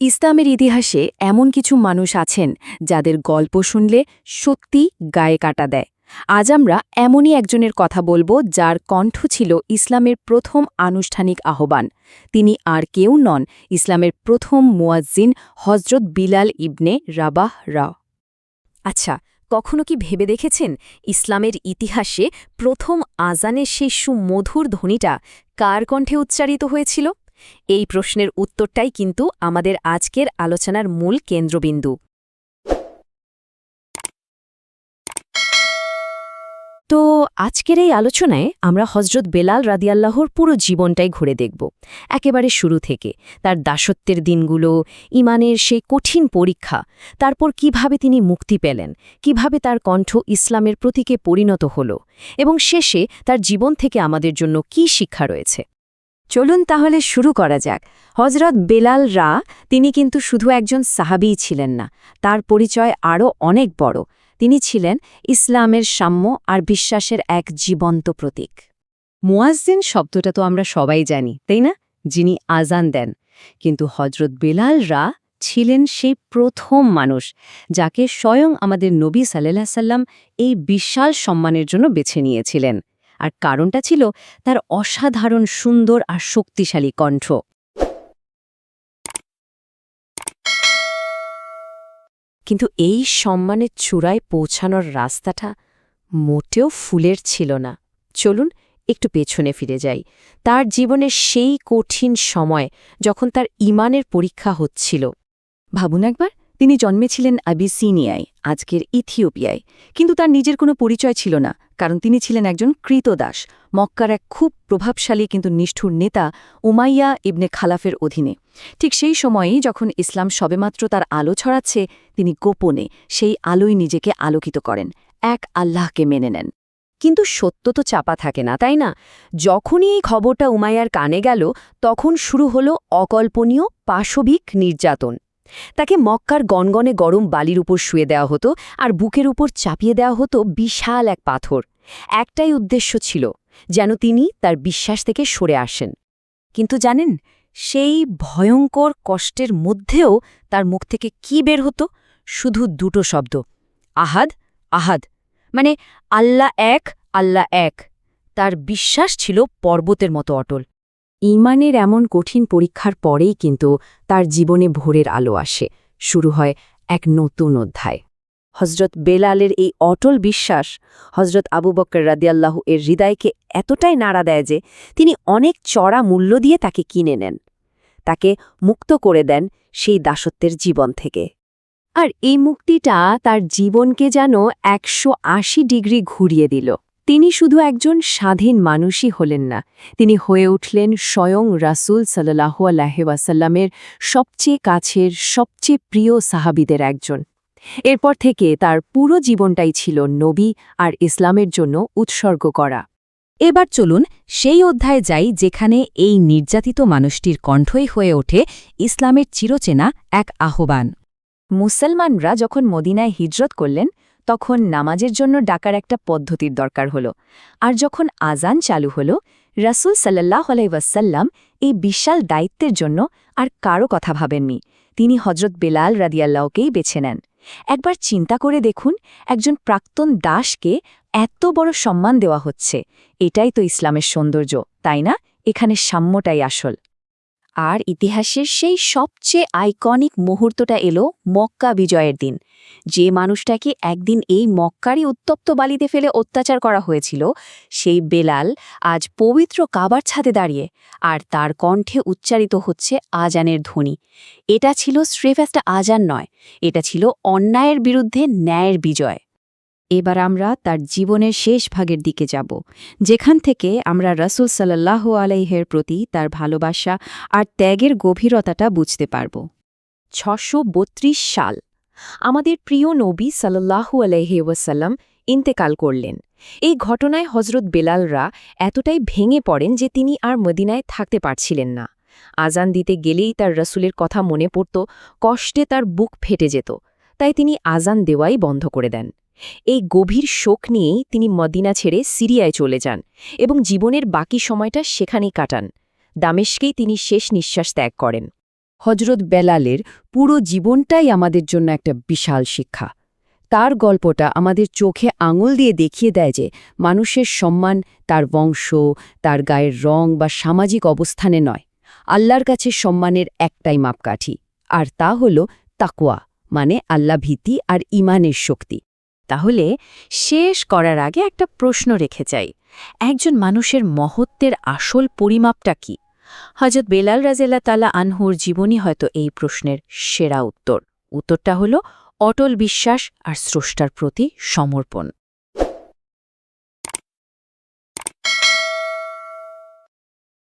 ইসলামের ইতিহাসে এমন কিছু মানুষ আছেন যাদের গল্প শুনলে সত্যি গায়ে কাটা দেয়। আজ আমরা এমনই একজনের কথা বলবো যার কণ্ঠ ছিল ইসলামের প্রথম আনুষ্ঠানিক আহ্বান। তিনি আর কেউ নন, ইসলামের প্রথম মুয়াজ্জিন হজরত বিলাল ইবনে রাবাহ রা। আচ্ছা, কখনো কি ভেবে দেখেছেন ইসলামের ইতিহাসে প্রথম আজানের সেই সুমধুর ধ্বনিটা কার কণ্ঠে উচ্চারিত হয়েছিল? এই প্রশ্নের উত্তরটাই কিন্তু আমাদের আজকের আলোচনার মূল কেন্দ্রবিন্দু। তো আজকের এই আলোচনায় আমরা হজরত বেলাল রাদিয়াল্লাহর পুরো জীবনটাই ঘুরে দেখব, একেবারে শুরু থেকে তার দাসত্বের দিনগুলো, ইমানের সেই কঠিন পরীক্ষা, তারপর কিভাবে তিনি মুক্তি পেলেন, কিভাবে তার কণ্ঠ ইসলামের প্রতীকে পরিণত হল, এবং শেষে তার জীবন থেকে আমাদের জন্য কী শিক্ষা রয়েছে। চলুন তাহলে শুরু করা যাক। হজরত বেলাল রা তিনি কিন্তু শুধু একজন সাহাবীই ছিলেন না, তার পরিচয় আরও অনেক বড়। তিনি ছিলেন ইসলামের সাম্য আর বিশ্বাসের এক জীবন্ত প্রতীক। মুয়াজ্জিন শব্দটা তো আমরা সবাই জানি, তাই না, যিনি আজান দেন। কিন্তু হজরত বেলাল রা ছিলেন সেই প্রথম মানুষ যাকে স্বয়ং আমাদের নবী সাল্লাল্লাহু আলাইহি সাল্লাম এই বিশাল সম্মানের জন্য বেছে নিয়েছিলেন। আর কারণটা ছিল তার অসাধারণ সুন্দর আর শক্তিশালী কণ্ঠ। কিন্তু এই সম্মানের চূড়ায় পৌঁছানোর রাস্তাটা মোটেও ফুলের ছিল না। চলুন একটু পেছনে ফিরে যাই, তার জীবনের সেই কঠিন সময় যখন তার ঈমানের পরীক্ষা হচ্ছিল। ভাবুন একবার, তিনি জন্মেছিলেন আবিসিনিয়ায়, আজকের ইথিওপিয়ায়, কিন্তু তার নিজের কোনো পরিচয় ছিল না, কারণ তিনি ছিলেন একজন ক্রীতদাস, মক্কার এক খুব প্রভাবশালী কিন্তু নিষ্ঠুর নেতা উমাইয়া ইবনে খালাফের অধীনে। ঠিক সেই সময়েই যখন ইসলাম সবেমাত্র তার আলো ছড়াচ্ছে, তিনি গোপনে সেই আলোয় নিজেকে আলোকিত করেন, এক আল্লাহকে মেনে নেন। কিন্তু সত্য তো চাপা থাকে না, তাই না? যখনই এই খবরটা উমাইয়ার কানে গেল, তখন শুরু হলো অকল্পনীয় পাশবিক নির্যাতন। তাকে মক্কার গনগনে গরম বালির উপর শুয়ে দেওয়া হতো, আর বুকের উপর চাপিয়ে দেওয়া হতো বিশাল এক পাথর। একটাই উদ্দেশ্য ছিল, যেন তিনি তার বিশ্বাস থেকে সরে আসেন। কিন্তু জানেন, সেই ভয়ঙ্কর কষ্টের মধ্যেও তার মুখ থেকে কি বের হতো? শুধু দুটো শব্দ, আহাদ, আহাদ, মানে আল্লাহ এক, আল্লাহ এক। তার বিশ্বাস ছিল পর্বতের মতো অটল। ঈমানের এমন কঠিন পরীক্ষার পরেই কিন্তু তার জীবনে ভোরের আলো আসে, শুরু হয় এক নতুন অধ্যায়। হজরত বেলালের এই অটল বিশ্বাস হজরত আবু বকর রাদিয়াল্লাহু এর হৃদয়কে এতটাই নাড়া দেয় যে তিনি অনেক চড়া মূল্য দিয়ে তাকে কিনে নেন, তাকে মুক্ত করে দেন সেই দাসত্বের জীবন থেকে। আর এই মুক্তিটা তার জীবনকে যেন 180 ডিগ্রি ঘুরিয়ে দিল। তিনি শুধু একজন স্বাধীন মানুষই হলেন না, তিনি হয়ে উঠলেন স্বয়ং রাসূল সাল্লাল্লাহু আলাইহি ওয়াসাল্লামের সবচেয়ে কাছের, সবচেয়ে প্রিয় সাহাবীদের একজন। এরপর থেকে তার পুরো জীবনটাই ছিল নবী আর ইসলামের জন্য উৎসর্গ করা। এবার চলুন সেই অধ্যায়ে যাই যেখানে এই নির্যাতিত মানুষটির কণ্ঠই হয়ে ওঠে ইসলামের চিরচেনা এক আহ্বান। মুসলমানরা যখন মদিনায় হিজরত করলেন, তখন নামাজের জন্য ডাকার একটা পদ্ধতির দরকার হল। আর যখন আজান চালু হল, রাসূল সাল্লাল্লাহু আলাইহি ওয়াসাল্লাম এই বিশাল দায়িত্বের জন্য আর কারো কথা ভাবেননি, তিনি হজরত বেলাল রাদিয়াল্লাহুকেই বেছে নেন। একবার চিন্তা করে দেখুন, একজন প্রাক্তন দাসকে এত বড় সম্মান দেওয়া হচ্ছে। এটাই তো ইসলামের সৌন্দর্য, তাই না? এখানে সাম্যটাই আসল। আর ইতিহাসের সেই সবচেয়ে আইকনিক মুহূর্তটা এলো মক্কা বিজয়ের দিন। যে মানুষটাকে একদিন এই মক্কারই উত্তপ্ত বালিতে ফেলে অত্যাচার করা হয়েছিল, সেই বেলাল আজ পবিত্র কাবার ছাদে দাঁড়িয়ে, আর তার কণ্ঠে উচ্চারিত হচ্ছে আজানের ধ্বনি। এটা ছিল স্রেফ একটা আজান নয়, এটা ছিল অন্যায়ের বিরুদ্ধে ন্যায়ের বিজয়। এবার আমরা তার জীবনের শেষ ভাগের দিকে যাব, যেখান থেকে আমরা রাসূল সাল্লাল্লাহু আলাইহির প্রতি তার ভালোবাসা আর ত্যাগের গভীরতাটা বুঝতে পারব। 632 সাল আমাদের প্রিয় নবী সাল্লাল্লাহু আলাইহি ওয়াসাল্লাম ইন্তেকাল করলেন। এই ঘটনায় হজরত বেলালরা এতটাই ভেঙে পড়েন যে তিনি আর মদিনায় থাকতে পারছিলেন না। আজান দিতে গেলেই তার রাসূলের কথা মনে পড়ত, কষ্টে তার বুক ফেটে যেত, তাই তিনি আজান দেওয়াই বন্ধ করে দেন। এই গভীর শোক নিয়েই তিনি মদিনা ছেড়ে সিরিয়ায় চলে যান এবং জীবনের বাকি সময়টা সেখানেই কাটান। দামেস্কেই তিনি শেষ নিঃশ্বাস ত্যাগ করেন। হজরত বেলালের পুরো জীবনটাই আমাদের জন্য একটা বিশাল শিক্ষা। তার গল্পটা আমাদের চোখে আঙুল দিয়ে দেখিয়ে দেয় যে মানুষের সম্মান তার বংশ, তার গায়ের রং বা সামাজিক অবস্থানে নয়। আল্লাহর কাছে সম্মানের একটাই মাপকাঠি, আর তা হল তাকওয়া, মানে আল্লাহভীতি আর ঈমানের শক্তি। তাহলে শেষ করার আগে একটা প্রশ্ন রেখে যাই, একজন মানুষের মহত্বের আসল পরিমাপটা কি? হযরত বেলাল রাদিয়াল্লাহু তাআলা আনহুর জীবনী হয়তো এই প্রশ্নের সেরা উত্তর। উত্তরটা হলো অটল বিশ্বাস আর স্রষ্টার প্রতি সমর্পণ।